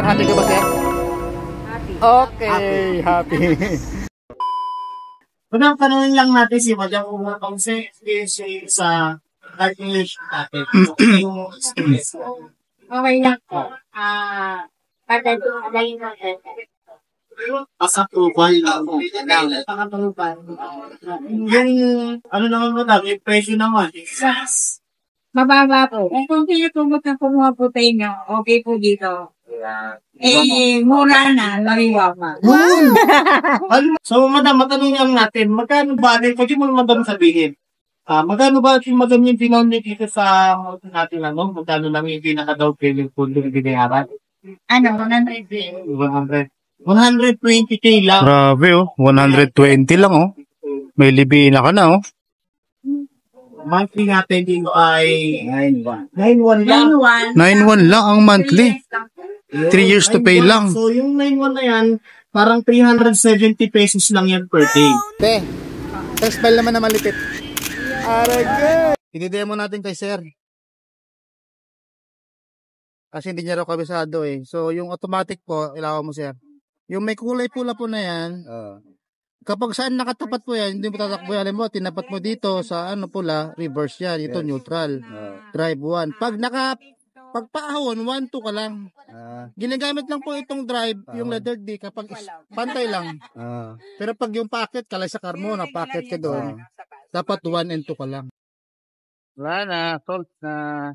happy ka ba, sir? Happy. Okay, happy. Unang tanongin lang natin si Madam kung sa heart relation natin. Yung experience mo. Okay lang po. Pagdating ko Pasapupal lang. pakatulupan. Yung, ano naman mo na, yung presyo naman. Mababa po. Kung continue tumot na kumuha po tayo nyo, okay po dito. Mura na, lariwa pa. So, madam, matanong lang natin, magkano ba, pwede mo madam sabihin, magkano ba yung madam yung dinown dito sa natin, ano? Magkano lang yung pinaka-down payment po yung binayaran? Ano, 100 120k lang. Grabe oh, 120 lang oh. May libina ka na oh. Monthly natin dito ay 9.1 lang. 9.1 lang ang monthly. 3 years to pay lang. So, yung 9.1 na yan, parang 370 pesos lang yan per day. Te, first bell naman na malipit. Aragay! Dinidemo natin kay sir. Kasi hindi niya raw kabisado eh. So, yung automatic po, ilawan mo sir. Yung may kulay pula po na yan, kapag saan nakatapat po yan, hindi mo tatakbo yan. Alam mo, tinapat mo dito sa ano pula, reverse yan. Ito neutral. Drive 1. Pag paahon, 1, 2 ka lang. Ginagamit lang po itong drive, yung letter D, kapag pantay lang. Pero pag yung packet, kalay sa car mo, na packet ka doon, dapat 1 and 2 ka lang. Wala na, sold na.